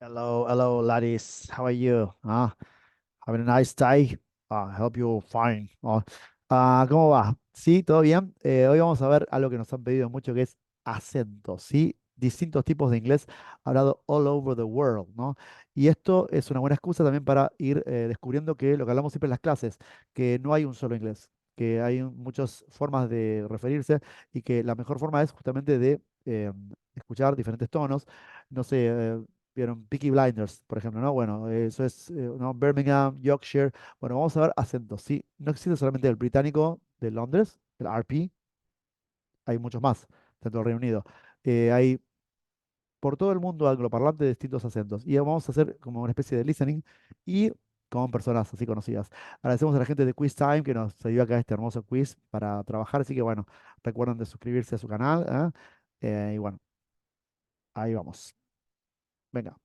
Hello, hello, ladies. How are you? Having a nice day. I hope you're fine. ¿Cómo va? Sí, todo bien. Hoy vamos a ver algo que nos han pedido mucho, que es acentos, ¿sí? Distintos tipos de inglés hablado all over the world, ¿no? Y esto es una buena excusa también para ir descubriendo que lo que hablamos siempre en las clases, que no hay un solo inglés, que hay muchas formas de referirse y que la mejor forma es justamente de escuchar diferentes tonos. No sé, vieron Peaky Blinders, por ejemplo, ¿no? Bueno, eso es, ¿no? Birmingham, Yorkshire. Bueno, vamos a ver acentos, ¿sí? No existe solamente el británico de Londres, el RP, hay muchos más, dentro del Reino Unido. Hay por todo el mundo angloparlante de distintos acentos. Y vamos a hacer como una especie de listening y con personas así conocidas. Agradecemos a la gente de Quiz Time que nos ayudó acá a este hermoso quiz para trabajar. Así que bueno, recuerden de suscribirse a su canal. Y bueno, ahí vamos. Venga.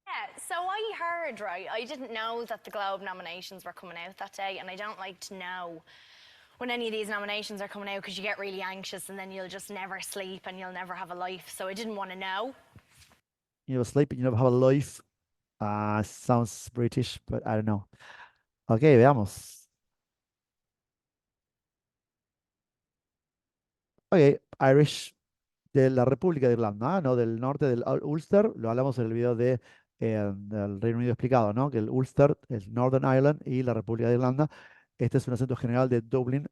Yeah, so I heard, right? I didn't know that the Globe nominations were coming out that day, and I don't like to know when any of these nominations are coming out because you get really anxious and then you'll just never sleep and you'll never have a life. So I didn't want to know. You never sleep, you never have a life. Sounds British, but I don't know. Ok, veamos. Ok, Irish de la República de Irlanda, ¿no? Del norte del Ulster. Lo hablamos en el video del Reino Unido explicado, ¿no? Que el Ulster es Northern Ireland y la República de Irlanda. Este es un acento general de Dublin,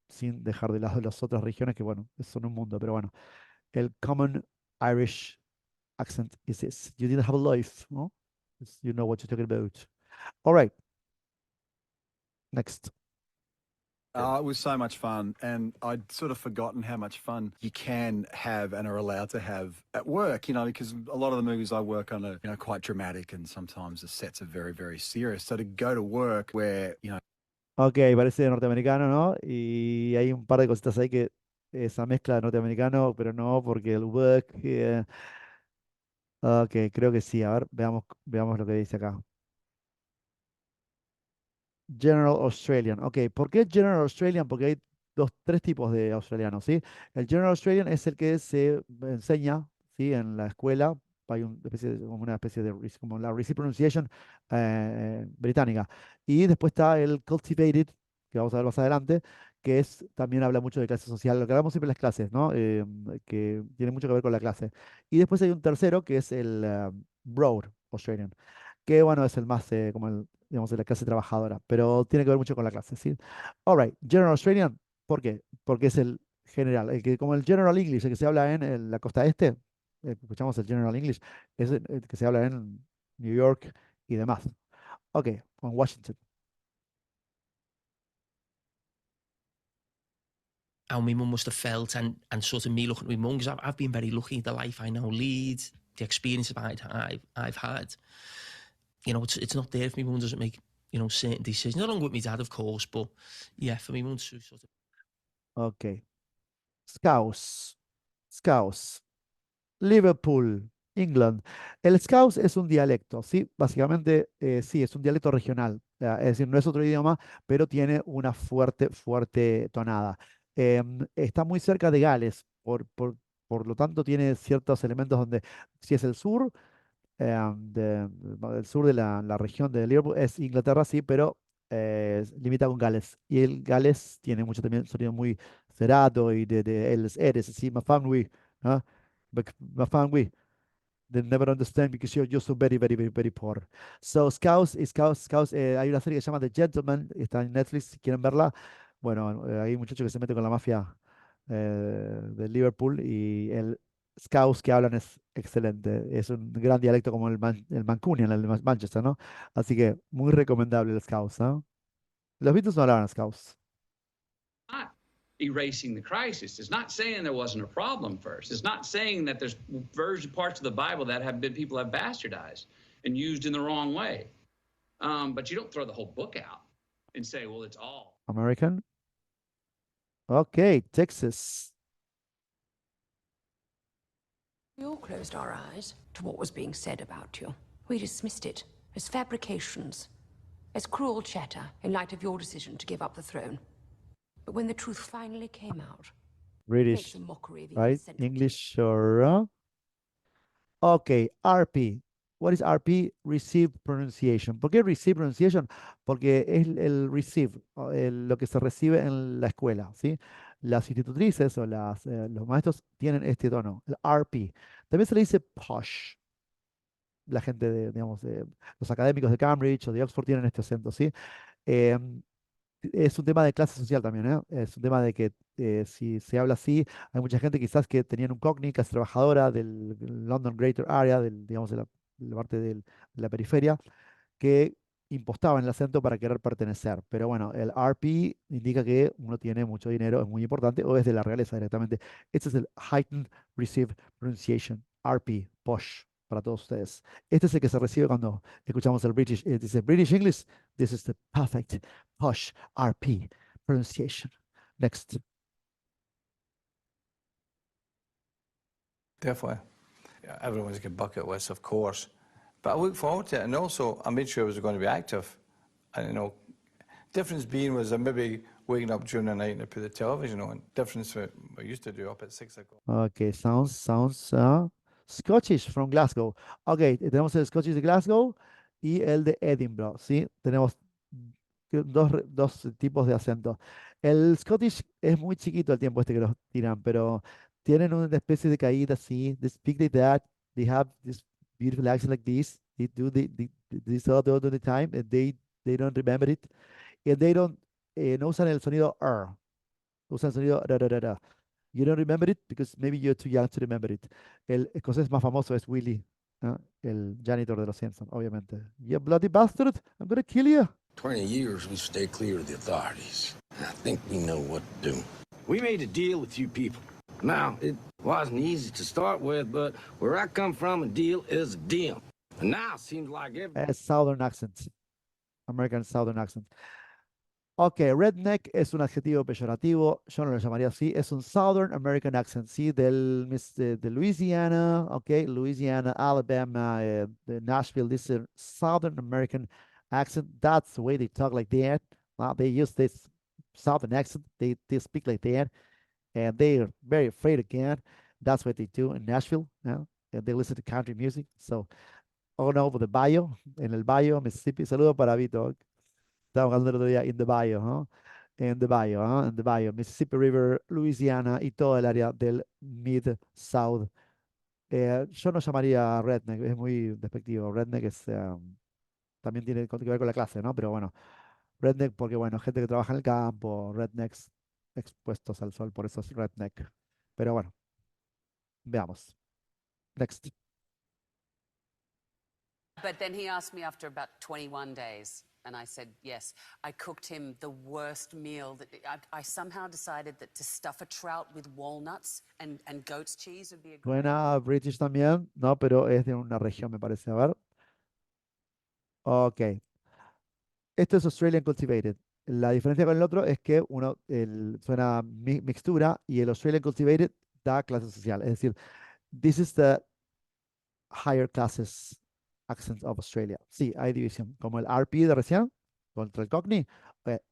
sin dejar de lado las otras regiones que, bueno, son un mundo, pero bueno. El Common Irish accent is this. You didn't have a life, ¿no? You know what you're talking about. All right, next. It was so much fun, and I'd sort of forgotten how much fun you can have and are allowed to have at work, because a lot of the movies I work on are, quite dramatic, and sometimes the sets are very, very serious. So to go to work where. Ok, parece norteamericano, ¿no? Y hay un par de cositas ahí que esa mezcla de norteamericano, pero no, porque el work. Ok, creo que sí. A ver, veamos lo que dice acá. General Australian. Ok, ¿por qué General Australian? Porque hay tres tipos de australianos, ¿sí? El General Australian es el que se enseña, ¿sí? En la escuela. Hay como una especie de, como la Received Pronunciation británica. Y después está el Cultivated, que vamos a ver más adelante, que es, también habla mucho de clase social, lo que hablamos siempre en las clases, ¿no? Que tiene mucho que ver con la clase. Y después hay un tercero, que es el Broad Australian, que bueno, es el más como el, digamos, de la clase trabajadora, pero tiene que ver mucho con la clase, ¿sí? All right, General Australian, ¿por qué? Porque es el general, el que como el General English, el que se habla en la costa este, escuchamos el General English, es el que se habla en New York y demás. Ok, con Washington. How my mum must have felt, and sort of me looking at my mum, because I've been very lucky in the life I now lead, the experience I've had. It's not there if my mum doesn't make, certain decisions. Not along with my dad, of course, but yeah, for my mum to sort of. Ok, Scouse, Scouse. Liverpool, England. El Scouse es un dialecto, ¿sí? Básicamente, sí, es un dialecto regional. Es decir, no es otro idioma, pero tiene una fuerte, fuerte tonada. Está muy cerca de Gales, por lo tanto tiene ciertos elementos donde, si es el sur, el sur de la región de Liverpool, es Inglaterra, sí, pero limita con Gales. Y el Gales tiene mucho también sonido muy cerato y de els eres, así, mafangui, ¿no? Mafangui. They never understand because you're so very, very, very, very poor. So, Scouts, hay una serie que se llama The Gentleman, está en Netflix, si quieren verla. Bueno, hay un muchacho que se mete con la mafia de Liverpool y el Scouse que hablan es excelente. Es un gran dialecto como el Mancunian, el de Manchester, ¿no? Así que muy recomendable el Scouse, ¿no? Los Beatles no hablaban Scouse. Not erasing the crisis. It's not saying there wasn't a problem first. It's not saying that there's parts of the Bible that people have bastardized and used in the wrong way. But you don't throw the whole book out and say, well, it's all. American. Okay, Texas. We all closed our eyes to what was being said about you. We dismissed it as fabrications, as cruel chatter in light of your decision to give up the throne. But when the truth finally came out, it makes British, a mockery of right? even English or Ok, RP. What is RP? Receive pronunciation. ¿Por qué receive pronunciation? Porque es el receive, o lo que se recibe en la escuela, ¿sí? Las institutrices o los maestros tienen este tono, el RP. También se le dice posh. La gente digamos, los académicos de Cambridge o de Oxford tienen este acento, ¿sí? Em, es un tema de clase social también, ¿eh? Es un tema de que si se habla así, hay mucha gente quizás que tenían un cockney, clase trabajadora del London Greater Area, digamos, de la parte de la periferia, que impostaban el acento para querer pertenecer. Pero bueno, el RP indica que uno tiene mucho dinero, es muy importante, o es de la realeza directamente. Este es el Heightened Received Pronunciation, RP, posh, para todos ustedes. Este es el que se recibe cuando escuchamos el British, dice British English, this is the perfect posh RP pronunciation. Next. Definitely. Everyone's got bucket lists, of course. But I look forward to it. And also, I made sure I was going to be active. And, difference being was I maybe waking up during the night and I put the television on. Difference what I used to do up at 6 o'clock. Okay, sounds Scottish from Glasgow. Ok, tenemos el Scottish de Glasgow y el de Edinburgh, ¿sí? Tenemos dos tipos de acento. El Scottish es muy chiquito el tiempo este que los tiran, pero tienen una especie de caída así. They speak like that. They have this beautiful accent like this. They do this all the time, and they don't remember it. And they don't, no usan el sonido R, usan el sonido ra, ra, ra, ra. You don't remember it because maybe you're too young to remember it. El escocés más famoso es Willy, ¿no? El janitor de los Simpsons, obviamente. You bloody bastard, I'm gonna kill you. 20 years we stayed clear of the authorities. I think we know what to do. We made a deal with you people. Now, it wasn't easy to start with, but where I come from, a deal is a deal. And now it seems like every... Southern accent. American Southern accent. Ok, redneck es un adjetivo peyorativo, yo no lo llamaría así, es un Southern American accent, ¿sí? De Louisiana, ok, Louisiana, Alabama, de Nashville, this is a Southern American accent, that's the way they talk like that, they use this Southern accent, they speak like that, and they're very afraid again, that's what they do in Nashville, and they listen to country music, so, oh no, the bayou, en el bayou, Mississippi, saludo para Vito, estaba hablando el otro día, in the bayou, ¿no? En the bayou, ¿no? En the bayou, Mississippi River, Louisiana y todo el área del Mid-South. Yo no llamaría redneck, es muy despectivo. Redneck también tiene que ver con la clase, ¿no? Pero bueno, redneck porque, bueno, gente que trabaja en el campo, rednecks expuestos al sol, por eso es redneck. Pero bueno, veamos. Next. But then he asked me after about 21 days, and I said yes. I cooked him the worst meal. I somehow decided that to stuff a trout with walnuts and goat's cheese would be a great... Buena, British también, no, pero es de una región, me parece. A ver. Ok. Esto es Australian Cultivated. La diferencia con el otro es que uno suena mixtura y el Australian Cultivated da clase social. Es decir, this is the higher classes accent of Australia. Sí, hay división. Como el RP de recién, contra el Cockney.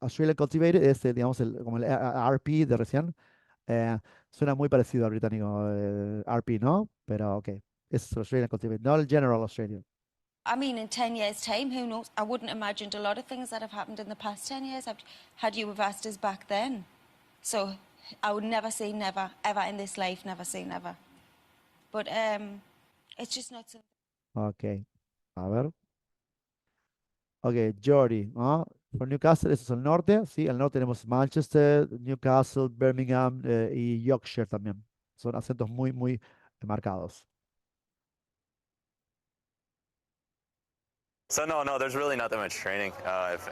Australian Cultivated es, digamos, como el RP de recién. Suena muy parecido al británico RP, ¿no? Pero ok. Es Australian Cultivated, no el General Australian. I mean, in 10 years' time, who knows? I wouldn't have imagined a lot of things that have happened in the past 10 years had you have asked us back then. So I would never say never, ever in this life, never say never. But it's just not something. Ok, a ver. Ok, Geordie, ¿no? Por Newcastle, eso es el norte, sí, al norte tenemos Manchester, Newcastle, Birmingham y Yorkshire también. Son acentos muy, muy marcados. So no, there's really not that much training.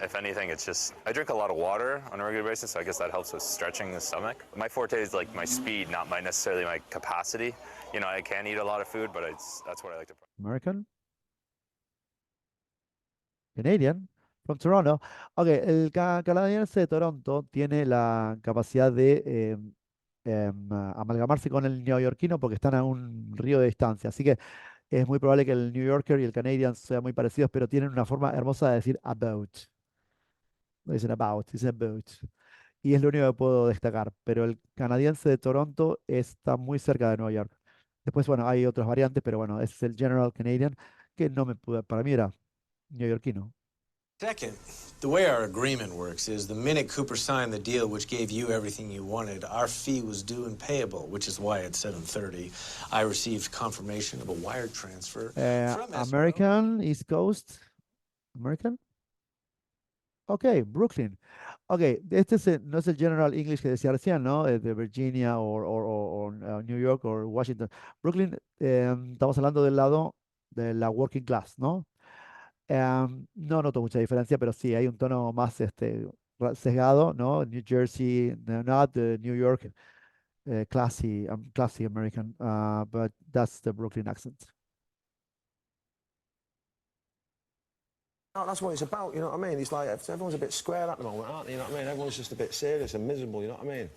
If anything, it's just, I drink a lot of water on a regular basis, so I guess that helps with stretching the stomach. My forte is like my speed, not necessarily my capacity. I can eat a lot of food, but that's what I like to. American. Canadian. From Toronto. Ok, el canadiense de Toronto tiene la capacidad de amalgamarse con el neoyorquino porque están a un río de distancia. Así que es muy probable que el New Yorker y el Canadian sean muy parecidos, pero tienen una forma hermosa de decir about. No dicen about, dicen about. Y es lo único que puedo destacar. Pero el canadiense de Toronto está muy cerca de Nueva York. Después, bueno, hay otras variantes, pero bueno, ese es el General Canadian, que no me pude, para mí era neoyorquino. Second, the way our agreement works is the minute Cooper signed the deal which gave you everything you wanted, our fee was due and payable, which is why at 7:30 I received confirmation of a wire transfer from American, East Coast, American. Ok, Brooklyn. Ok, este es no es el General English que decía recién, ¿no? De Virginia o New York o Washington. Brooklyn, estamos hablando del lado de la working class, ¿no? No noto mucha diferencia, pero sí, hay un tono más sesgado, ¿no? New Jersey, no, not New York, classy American, but that's the Brooklyn accent. That's what it's about, you know what I mean? It's like everyone's a bit square at the moment, aren't they? You know what I mean? Everyone's just a bit serious and miserable, you know what I mean?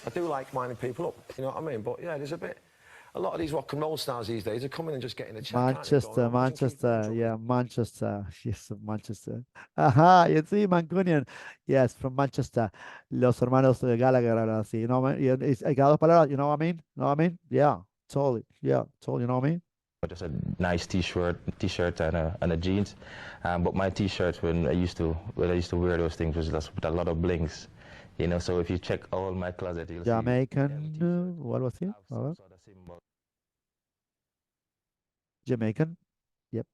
I do like winding people up, you know what I mean? But yeah, there's a lot of these rock and roll stars these days are coming and just getting a check. Manchester, yeah, Manchester, yes, Manchester. Ajá, y sí, Mancunian, yes, from Manchester. Los hermanos de Gallagher hablan así, you know what I mean? Hay cada dos palabras, you know what I mean? You know what I mean? Yeah, totally, you know what I mean? Just a nice t-shirt and a jeans, but my t-shirt when I used to wear those things was just with a lot of blings, you know. So if you check all my closet, you'll Jamaican, o algo así. A ver. Jamaican, yep.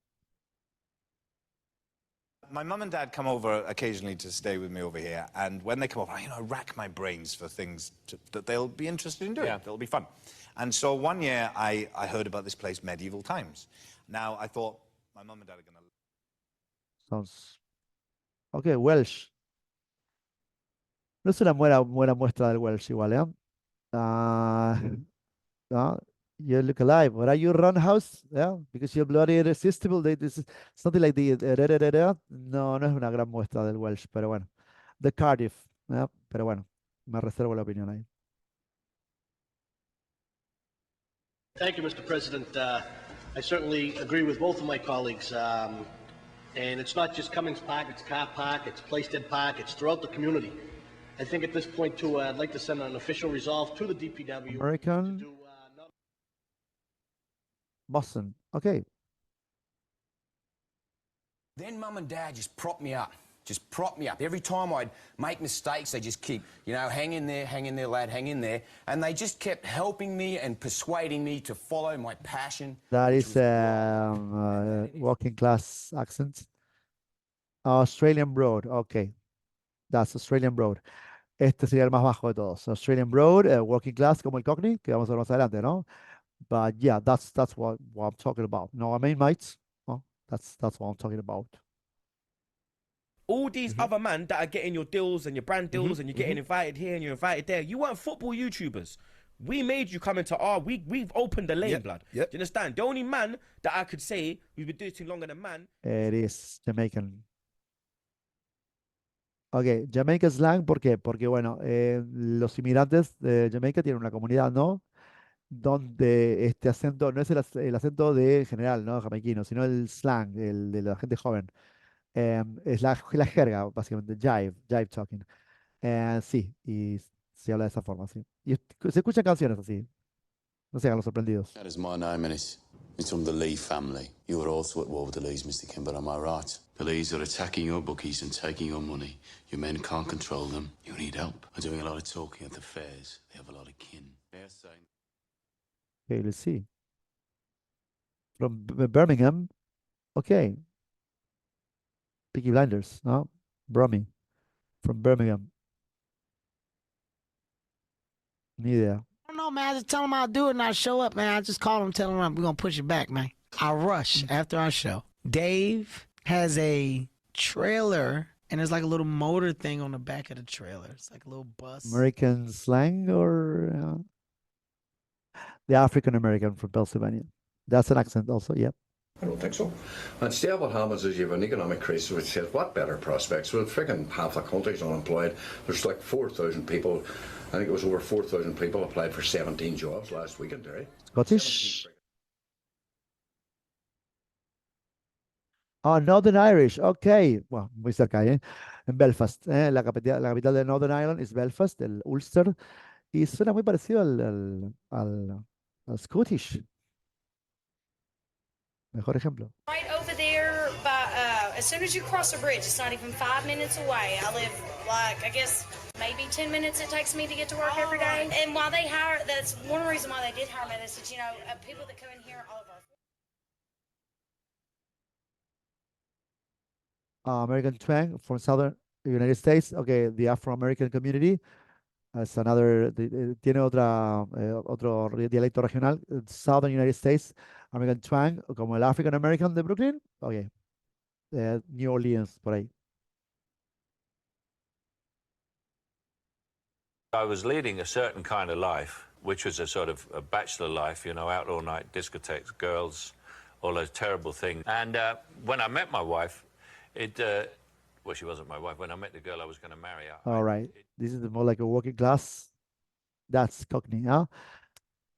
My mum and dad come over occasionally to stay with me over here, and when they come over, I rack my brains for things that they'll be interested in doing. Yeah. That'll be fun. And so one year I heard about this place, Medieval Times. Now I thought my mum and dad are going to... Sounds... Ok, Welsh. No es una buena muestra del Welsh igual, ¿eh? You look alive. What are you, run house? Yeah, because you're bloody irresistible. This is something like the no, no es una gran muestra del Welsh, pero bueno. The Cardiff, yeah, pero bueno, me reservo la opinión ahí. Thank you, Mr. President. I certainly agree with both of my colleagues. And it's not just Cummings Park, it's Car Park, it's Plaisted Park, it's throughout the community. I think at this point, too, I'd like to send an official resolve to the DPW. American. Boston, okay. Then Mum and Dad just propped me up. Just prop me up. Every time I'd make mistakes, they just keep, hang in there, lad, hang in there. And they just kept helping me and persuading me to follow my passion. That is working class accent. Australian Broad, okay. That's Australian Broad. Este sería el más bajo de todos. Australian Broad, working class, como el Cockney, que vamos a ver más adelante, ¿no? But yeah, that's what I'm talking about. No, I mean, mates. Oh, that's what I'm talking about. All these other men that are getting your deals and your brand deals and you're getting invited here and you're invited there, you weren't football YouTubers. We made you come into we've opened the lane, blood. Do you understand? The only man that I could say we've been doing this longer than man. It is Jamaican. Ok, Jamaica slang, ¿por qué? Porque, bueno, los inmigrantes de Jamaica tienen una comunidad, ¿no? Donde este acento no es el acento de general, ¿no? Jamaiquino, sino el slang, el de la gente joven. Es la jerga, básicamente, jive talking. Sí, y se habla de esa forma, sí. Y se escuchan canciones así. No se hagan los sorprendidos. That is my name, and it's from the Lee family. You are also at war with the Lees, Mr. Kimber, am I right? The Lees are attacking your bookies and taking your money. Your men can't control them. You need help. They're doing a lot of talking at the fairs. They have a lot of kin. They're saying... Okay, let's see. From Birmingham. Okay. Peaky Blinders, no? Brummy. From Birmingham. Ni idea. I don't know, man. I just tell them I'll do it and I show up, man. I just call them, tell them we're going to push it back, man. I rush after our show. Dave has a trailer and there's like a little motor thing on the back of the trailer. It's like a little bus. American slang or the African American from Pennsylvania. That's an accent also, yep. I don't think so. And still what happens is you have an economic crisis which says what better prospects? Well, freaking half the country's unemployed. There's like 4,000 people, I think it was over 4,000 people applied for 17 jobs last week in Derry. Scottish? Oh, Northern Irish, ok. Bueno, muy cerca, ¿eh? En Belfast, la capital de Northern Ireland es Belfast, el Ulster. Y suena muy parecido al Scottish. Mejor ejemplo. Right over there, by as soon as you cross the bridge, it's not even 5 minutes away. I live like I guess maybe 10 minutes it takes me to get to work every day. And while they hire, that's one reason why they did hire me. They said, you know, people that come in here, all of our American twang from Southern United States. Okay, the Afro-American community. As another, tiene otro dialecto regional. Southern United States, American twang, como el African American de Brooklyn. Ok, New Orleans, por ahí. I was leading a certain kind of life, which was a sort of a bachelor life, you know, out all night, discotheques, girls, all those terrible things. And when I met my wife, well, she wasn't my wife. When I met the girl I was going to marry, All right, this is more like a working class. That's Cockney, ¿ah?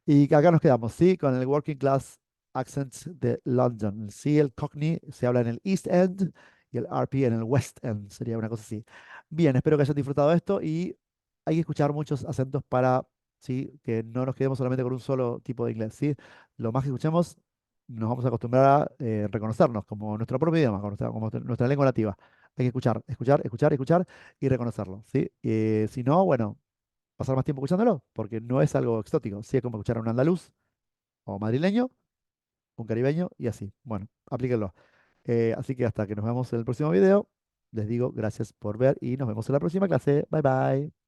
Y acá nos quedamos, ¿sí? Con el working class accent de London. Sí, el Cockney se habla en el East End y el RP en el West End. Sería una cosa así. Bien, espero que hayan disfrutado de esto y hay que escuchar muchos acentos para, ¿sí? Que no nos quedemos solamente con un solo tipo de inglés, ¿sí? Lo más que escuchemos, nos vamos a acostumbrar a reconocernos como nuestro propio idioma, como nuestra lengua nativa. Hay que escuchar, escuchar, escuchar, escuchar y reconocerlo, ¿sí? Si no, bueno, pasar más tiempo escuchándolo, porque no es algo exótico, sí es como escuchar a un andaluz o madrileño, un caribeño y así. Bueno, aplíquenlo. Así que hasta que nos vemos en el próximo video, les digo gracias por ver y nos vemos en la próxima clase. Bye bye.